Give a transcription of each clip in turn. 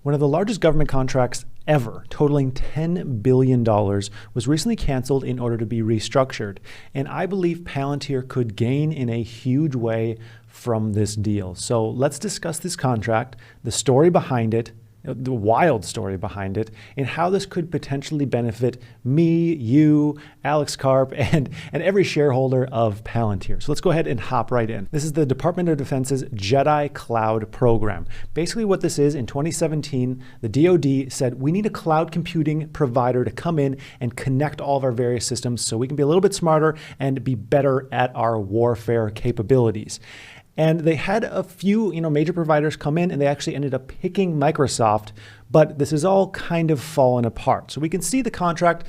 One of the largest government contracts ever, totaling $10 billion, was recently canceled in order to be restructured. And I believe Palantir could gain in a huge way from this deal. So let's discuss this contract, the story behind it, the wild story behind it, and how this could potentially benefit me, you, Alex Karp, and every shareholder of Palantir. So let's go ahead and hop right in. This is the Department of Defense's JEDI Cloud program. Basically what this is, in 2017, the DoD said, we need a cloud computing provider to come in and connect all of our various systems so we can be a little bit smarter and be better at our warfare capabilities. And they had a few, major providers come in, and they actually ended up picking Microsoft, but this is all kind of fallen apart. So we can see the contract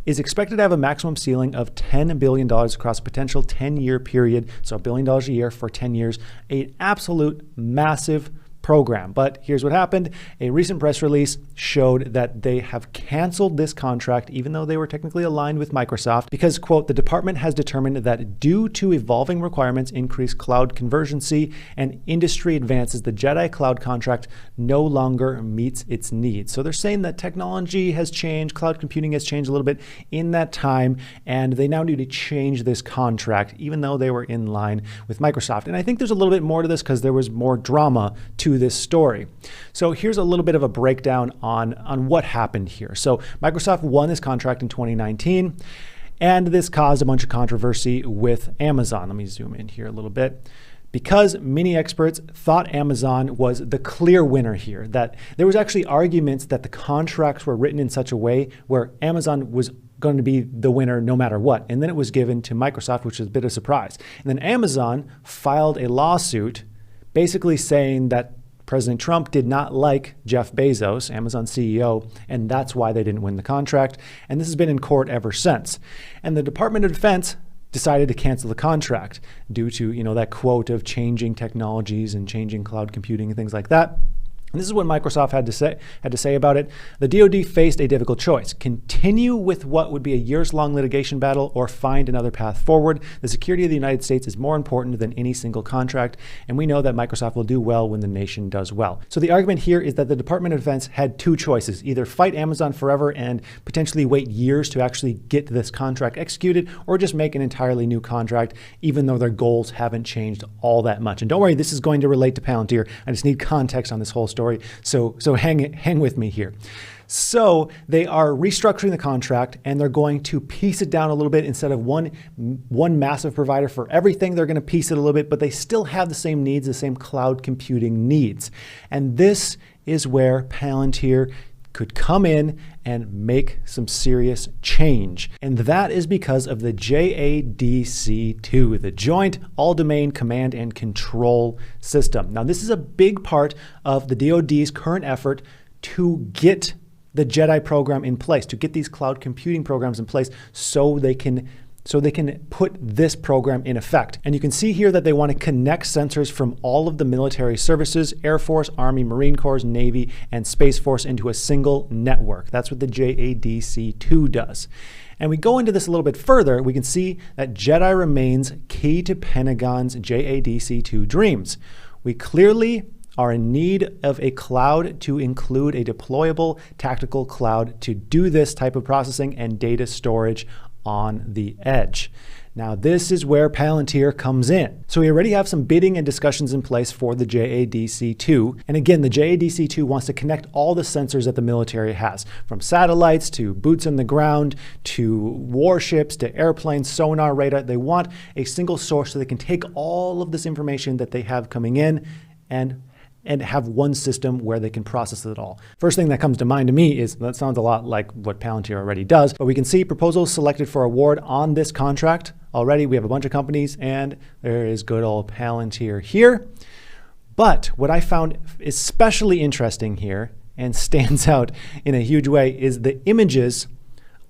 is expected to have a maximum ceiling of $10 billion across a potential 10-year period. So $1 billion a year for 10 years, an absolute massive program. But here's what happened. A recent press release showed that they have canceled this contract, even though they were technically aligned with Microsoft, because, quote, the department has determined that due to evolving requirements, increased cloud convergency, and industry advances, the JEDI Cloud contract no longer meets its needs. So they're saying that technology has changed, cloud computing has changed a little bit in that time, and they now need to change this contract, even though they were in line with Microsoft. And I think there's a little bit more to this because there was more drama to this story. So here's a little bit of a breakdown on what happened here. So Microsoft won this contract in 2019, and this caused a bunch of controversy with Amazon. Let me zoom in here a little bit. Because many experts thought Amazon was the clear winner here, that there was actually arguments that the contracts were written in such a way where Amazon was going to be the winner no matter what. And then it was given to Microsoft, which is a bit of a surprise. And then Amazon filed a lawsuit basically saying that President Trump did not like Jeff Bezos, Amazon CEO, and that's why they didn't win the contract. And this has been in court ever since. And the Department of Defense decided to cancel the contract due to, that quote of changing technologies and changing cloud computing and things like that. And this is what Microsoft had to say about it. The DoD faced a difficult choice: continue with what would be a years-long litigation battle or find another path forward. The security of the United States is more important than any single contract, and we know that Microsoft will do well when the nation does well. So the argument here is that the Department of Defense had two choices: either fight Amazon forever and potentially wait years to actually get this contract executed, or just make an entirely new contract, even though their goals haven't changed all that much. And don't worry, this is going to relate to Palantir. I just need context on this whole story. So hang with me here. So they are restructuring the contract, and they're going to piece it down a little bit. Instead of one massive provider for everything, they're going to piece it a little bit, but they still have the same needs, the same cloud computing needs. And this is where Palantir could come in and make some serious change. And that is because of the JADC2, the Joint All-Domain Command and Control System. Now, this is a big part of the DoD's current effort to get the JEDI program in place, to get these cloud computing programs in place so they can put this program in effect. And you can see here that they want to connect sensors from all of the military services, Air Force, Army, Marine Corps, Navy, and Space Force into a single network. That's what the JADC2 does. And we go into this a little bit further, we can see that JEDI remains key to Pentagon's JADC2 dreams. We clearly are in need of a cloud to include a deployable tactical cloud to do this type of processing and data storage on the edge. Now, this is where Palantir comes in. So we already have some bidding and discussions in place for the JADC2. And again, the JADC2 wants to connect all the sensors that the military has, from satellites to boots on the ground to warships to airplanes, sonar, radar. They want a single source so they can take all of this information that they have coming in and have one system where they can process it all. First thing that comes to mind to me is, that sounds a lot like what Palantir already does, but we can see proposals selected for award on this contract. Already we have a bunch of companies, and there is good old Palantir here. But what I found especially interesting here and stands out in a huge way is the images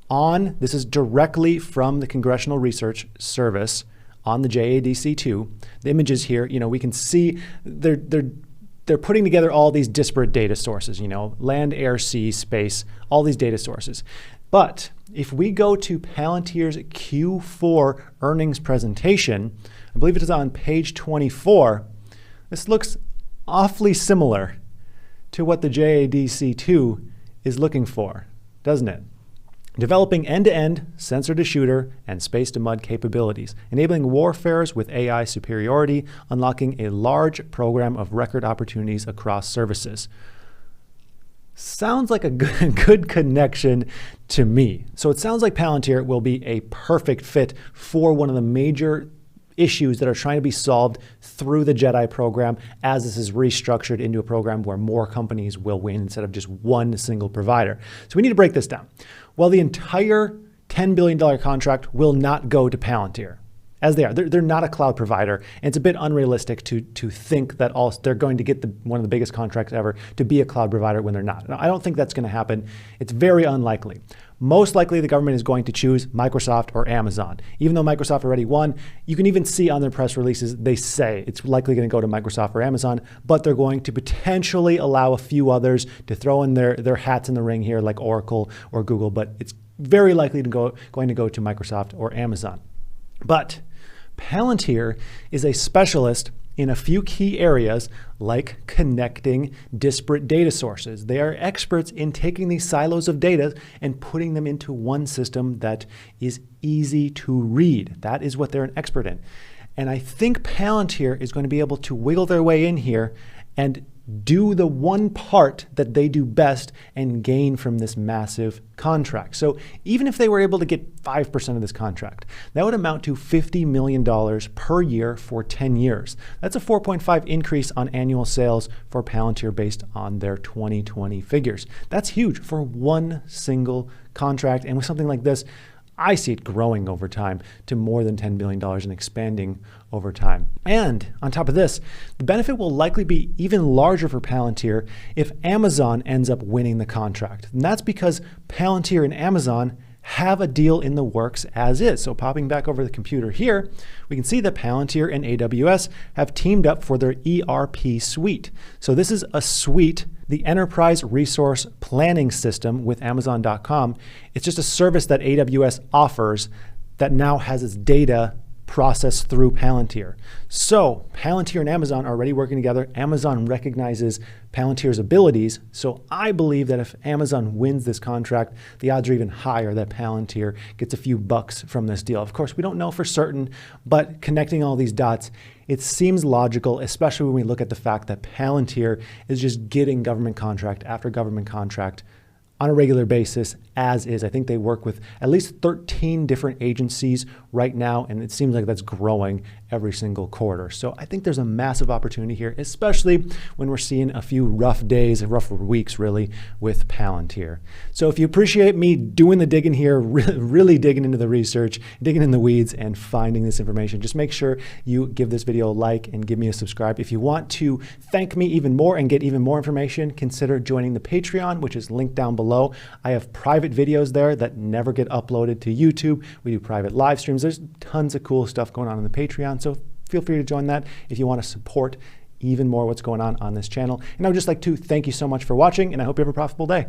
on, this is directly from the Congressional Research Service on the JADC2. The images here, we can see they're putting together all these disparate data sources, land, air, sea, space, all these data sources. But if we go to Palantir's Q4 earnings presentation, I believe it is on page 24, this looks awfully similar to what the JADC2 is looking for, doesn't it? Developing end-to-end, sensor-to-shooter, and space-to-mud capabilities, enabling warfares with AI superiority, unlocking a large program of record opportunities across services. Sounds like a good connection to me. So it sounds like Palantir will be a perfect fit for one of the major issues that are trying to be solved through the JEDI program as this is restructured into a program where more companies will win instead of just one single provider. So we need to break this down. Well, the entire $10 billion contract will not go to Palantir, as they are. They're not a cloud provider, and it's a bit unrealistic to think that they're going to get one of the biggest contracts ever to be a cloud provider when they're not. Now, I don't think that's going to happen. It's very unlikely. Most likely the government is going to choose Microsoft or Amazon. Even though Microsoft already won, you can even see on their press releases, they say it's likely going to go to Microsoft or Amazon, but they're going to potentially allow a few others to throw in their hats in the ring here, like Oracle or Google, but it's very likely going to go to Microsoft or Amazon. But Palantir is a specialist in a few key areas like connecting disparate data sources. They are experts in taking these silos of data and putting them into one system that is easy to read. That is what they're an expert in. And I think Palantir is going to be able to wiggle their way in here and do the one part that they do best and gain from this massive contract. So even if they were able to get 5% of this contract, that would amount to $50 million per year for 10 years. That's a 4.5 increase on annual sales for Palantir based on their 2020 figures. That's huge for one single contract. And with something like this, I see it growing over time to more than $10 billion and expanding over time. And on top of this, the benefit will likely be even larger for Palantir if Amazon ends up winning the contract. And that's because Palantir and Amazon have a deal in the works as is. So popping back over the computer here, we can see that Palantir and AWS have teamed up for their ERP suite. So this is a suite, the Enterprise Resource Planning System with Amazon.com. It's just a service that AWS offers that now has its data processed through Palantir. So Palantir and Amazon are already working together. Amazon recognizes Palantir's abilities. So I believe that if Amazon wins this contract, the odds are even higher that Palantir gets a few bucks from this deal. Of course, we don't know for certain, but connecting all these dots, it seems logical, especially when we look at the fact that Palantir is just getting government contract after government contract on a regular basis as is. I think they work with at least 13 different agencies right now, and it seems like that's growing every single quarter. So I think there's a massive opportunity here, especially when we're seeing a few rough days, rough weeks really, with Palantir. So if you appreciate me doing the digging here, really digging into the research, digging in the weeds and finding this information, just make sure you give this video a like and give me a subscribe. If you want to thank me even more and get even more information, consider joining the Patreon, which is linked down below. I have private videos there that never get uploaded to YouTube. We do private live streams. There's tons of cool stuff going on the Patreon, so feel free to join that if you want to support even more what's going on this channel. And I would just like to thank you so much for watching, and I hope you have a profitable day.